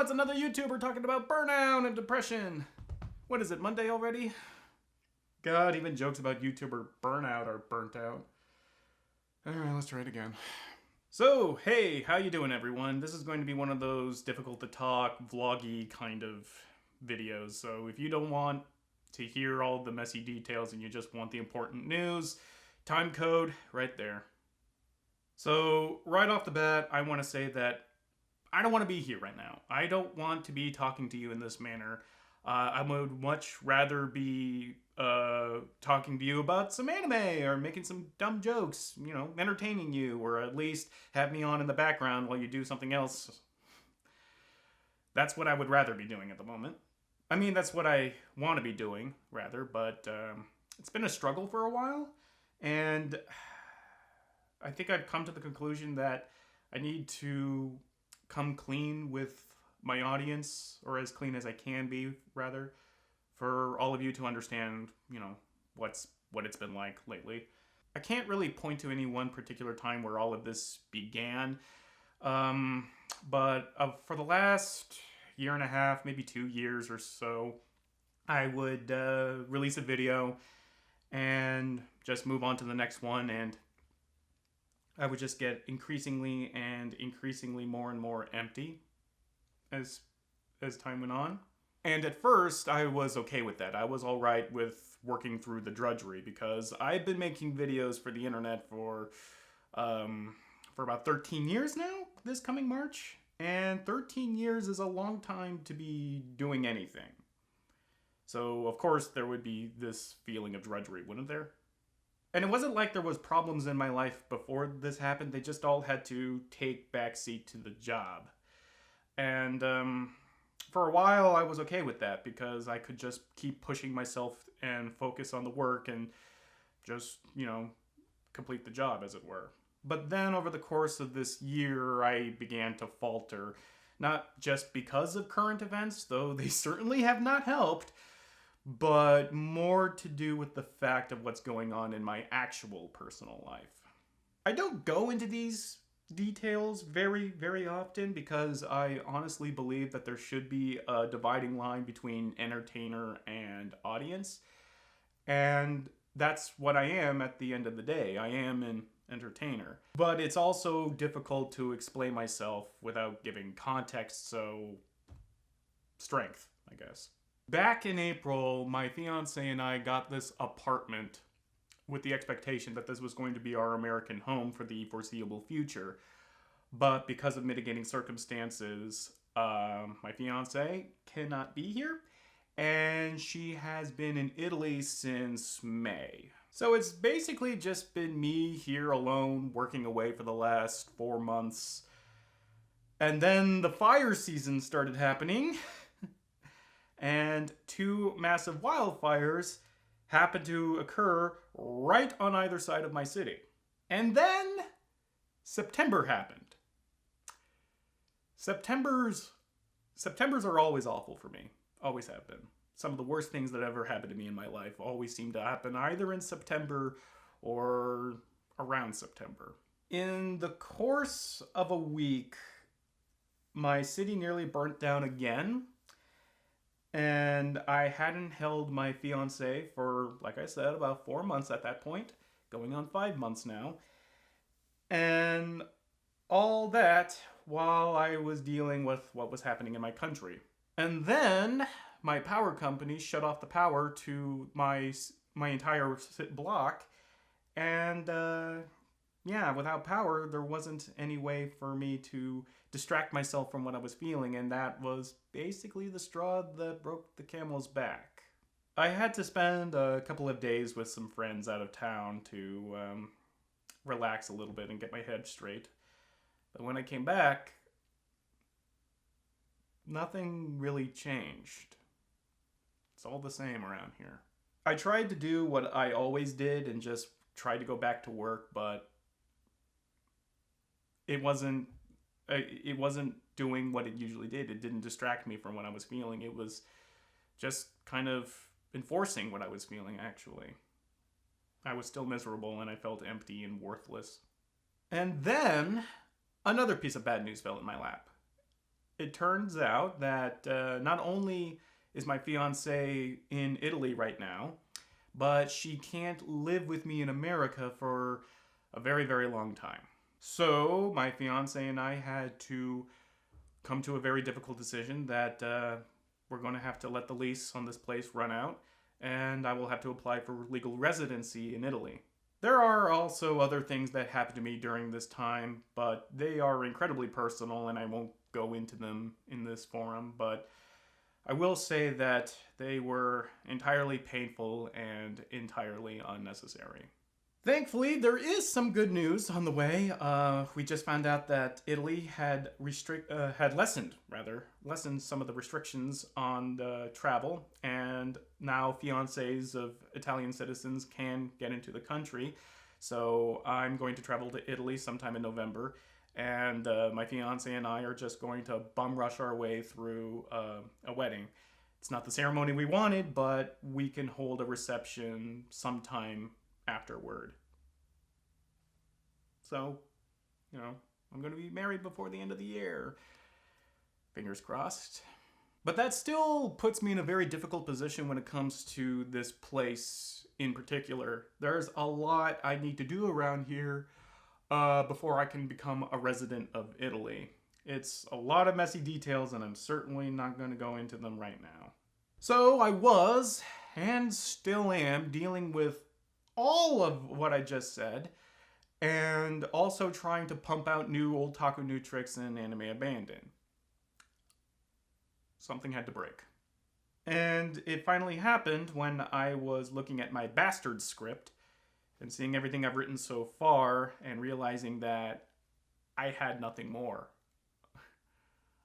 it's another YouTuber talking about burnout and depression. What is it, Monday already? God, even jokes about YouTuber burnout are burnt out. Alright, let's try it again. So, hey, how you doing everyone? This is going to be one of those difficult to talk, vloggy kind of videos. So if you don't want to hear all the messy details and you just want the important news, time code right there. So right off the bat, I want to say that I don't want to be here right now. I don't want to be talking to you in this manner. I would much rather be talking to you about some anime or making some dumb jokes, you know, entertaining you, or at least have me on in the background while you do something else. That's what I would rather be doing at the moment. I mean, that's what I want to be doing, rather, but it's been a struggle for a while, and I think I've come to the conclusion that I need to come clean with my audience, or as clean as I can be, rather, for all of you to understand, you know, what it's been like lately. I can't really point to any one particular time where all of this began, but for the last year and a half, maybe 2 years or so, I would release a video and just move on to the next one, and I would just get increasingly more and more empty as time went on. And at first, I was okay with that. I was all right with working through the drudgery because I've been making videos for the internet for about 13 years now, this coming March. And 13 years is a long time to be doing anything. So, of course, there would be this feeling of drudgery, wouldn't there? And it wasn't like there was problems in my life before this happened. They just all had to take backseat to the job. And for a while, I was okay with that because I could just keep pushing myself and focus on the work and just, you know, complete the job, as it were. But then over the course of this year, I began to falter. Not just because of current events, though they certainly have not helped, but more to do with the fact of what's going on in my actual personal life. I don't go into these details very, very often because I honestly believe that there should be a dividing line between entertainer and audience. And that's what I am at the end of the day. I am an entertainer. But it's also difficult to explain myself without giving context, so strength, I guess. Back in April, my fiance and I got this apartment with the expectation that this was going to be our American home for the foreseeable future. But because of mitigating circumstances, my fiance cannot be here, and she has been in Italy since May. So it's basically just been me here alone, working away for the last 4 months. And then the fire season started happening, and 2 massive wildfires happened to occur right on either side of my city. And then September happened. Septembers are always awful for me. Always have been. Some of the worst things that ever happened to me in my life always seem to happen either in September or around September. In the course of a week, my city nearly burnt down again. And I hadn't held my fiance for, like I said, about 4 months at that point, going on 5 months now. And all that while I was dealing with what was happening in my country. And then my power company shut off the power to my entire block. And yeah, without power, there wasn't any way for me to distract myself from what I was feeling, and that was basically the straw that broke the camel's back. I had to spend a couple of days with some friends out of town to relax a little bit and get my head straight. But when I came back, nothing really changed. It's all the same around here. I tried to do what I always did and just tried to go back to work, but it wasn't doing what it usually did. It didn't distract me from what I was feeling. It was just kind of enforcing what I was feeling, actually. I was still miserable and I felt empty and worthless. And then another piece of bad news fell in my lap. it turns out that not only is my fiance in Italy right now, but she can't live with me in America for a very, very long time. So my fiance and I had to come to a very difficult decision that we're going to have to let the lease on this place run out, and I will have to apply for legal residency in Italy. There are also other things that happened to me during this time, but they are incredibly personal and I won't go into them in this forum, but I will say that they were entirely painful and entirely unnecessary. Thankfully, there is some good news on the way. We just found out that Italy had lessened some of the restrictions on the travel, and now fiancés of Italian citizens can get into the country. So I'm going to travel to Italy sometime in November, and my fiance and I are just going to bum rush our way through a wedding. It's not the ceremony we wanted, but we can hold a reception sometime afterward. So, I'm going to be married before the end of the year. Fingers crossed. But that still puts me in a very difficult position when it comes to this place in particular. There's a lot I need to do around here before I can become a resident of Italy. It's a lot of messy details, and I'm certainly not going to go into them right now. So I was, and still am, dealing with all of what I just said, and also trying to pump out new otaku new tricks in Anime Abandon. Something had to break. And it finally happened when I was looking at my bastard script and seeing everything I've written so far and realizing that I had nothing more.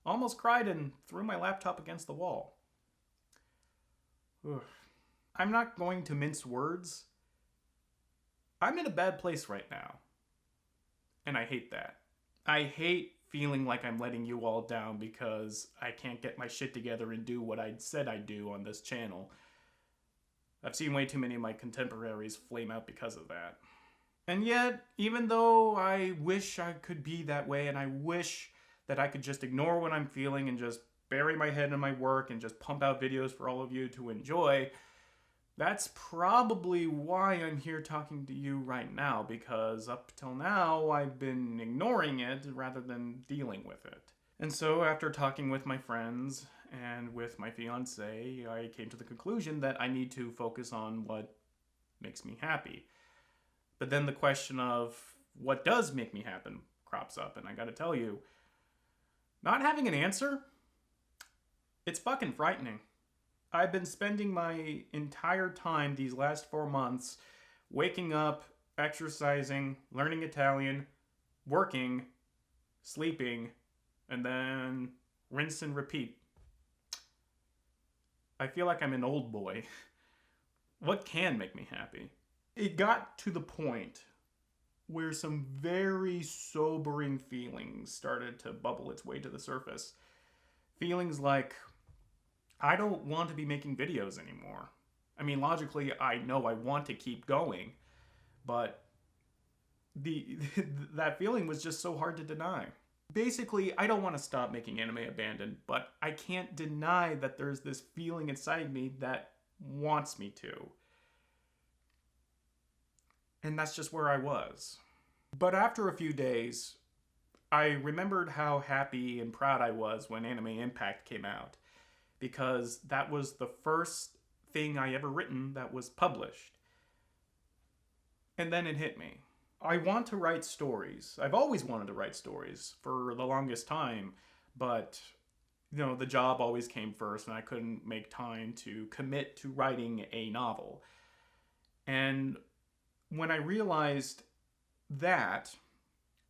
Almost cried and threw my laptop against the wall. Ugh. I'm not going to mince words. I'm in a bad place right now. And I hate that. I hate feeling like I'm letting you all down because I can't get my shit together and do what I said I'd do on this channel. I've seen way too many of my contemporaries flame out because of that. And yet, even though I wish I could be that way, and I wish that I could just ignore what I'm feeling and just bury my head in my work and just pump out videos for all of you to enjoy, that's probably why I'm here talking to you right now, because up till now I've been ignoring it rather than dealing with it. And so after talking with my friends and with my fiance, I came to the conclusion that I need to focus on what makes me happy. But then the question of what does make me happy crops up, and I gotta tell you, not having an answer, it's fucking frightening. I've been spending my entire time these last 4 months waking up, exercising, learning Italian, working, sleeping, and then rinse and repeat. I feel like I'm an old boy. What can make me happy? It got to the point where some very sobering feelings started to bubble its way to the surface. Feelings like, I don't want to be making videos anymore. I mean, logically, I know I want to keep going, but that feeling was just so hard to deny. Basically, I don't want to stop making Anime Abandon, but I can't deny that there's this feeling inside me that wants me to. And that's just where I was. But after a few days, I remembered how happy and proud I was when Anime Impact came out, because that was the first thing I ever written that was published. And then it hit me. I want to write stories. I've always wanted to write stories for the longest time, but the job always came first and I couldn't make time to commit to writing a novel. And when I realized that,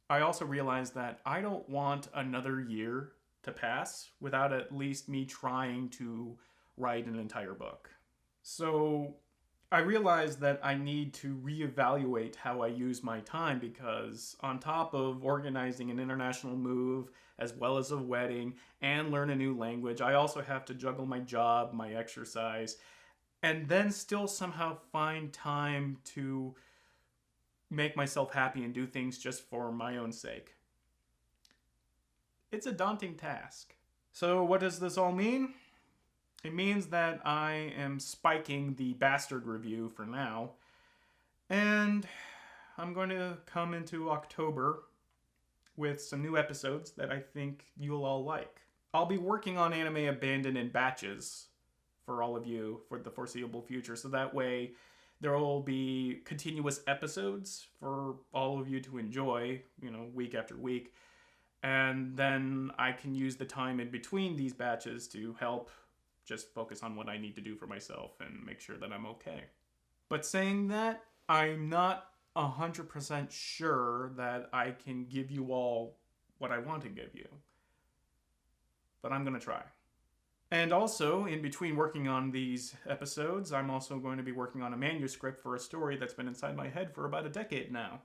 I also realized that I don't want another year to pass without at least me trying to write an entire book. So I realized that I need to reevaluate how I use my time, because on top of organizing an international move as well as a wedding and learn a new language, I also have to juggle my job, my exercise, and then still somehow find time to make myself happy and do things just for my own sake. It's a daunting task. So what does this all mean? It means that I am spiking the Bastard review for now, and I'm going to come into October with some new episodes that I think you'll all like. I'll be working on Anime Abandoned in batches for all of you for the foreseeable future, so that way there will be continuous episodes for all of you to enjoy, week after week. And then I can use the time in between these batches to help just focus on what I need to do for myself and make sure that I'm okay. But saying that, I'm not 100% sure that I can give you all what I want to give you. But I'm going to try. And also, in between working on these episodes, I'm also going to be working on a manuscript for a story that's been inside my head for about a decade now.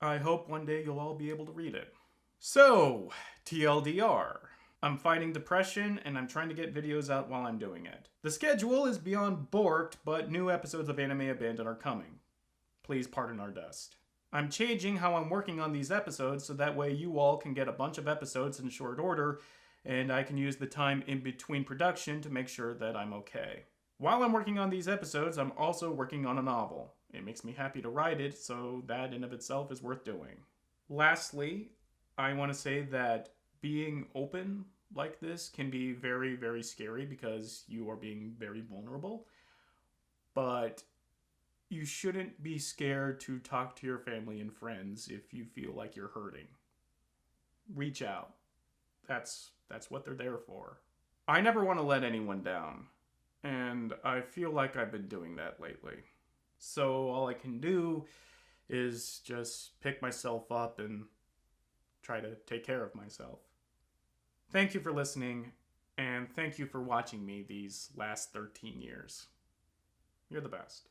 I hope one day you'll all be able to read it. So, TLDR. I'm fighting depression and I'm trying to get videos out while I'm doing it. The schedule is beyond borked, but new episodes of Anime Abandoned are coming. Please pardon our dust. I'm changing how I'm working on these episodes so that way you all can get a bunch of episodes in short order and I can use the time in between production to make sure that I'm okay. While I'm working on these episodes, I'm also working on a novel. It makes me happy to write it, so that in of itself is worth doing. Lastly, I want to say that being open like this can be very, very scary because you are being very vulnerable. But you shouldn't be scared to talk to your family and friends if you feel like you're hurting. Reach out. That's what they're there for. I never want to let anyone down, and I feel like I've been doing that lately. So all I can do is just pick myself up and try to take care of myself. Thank you for listening, and thank you for watching me these last 13 years. You're the best.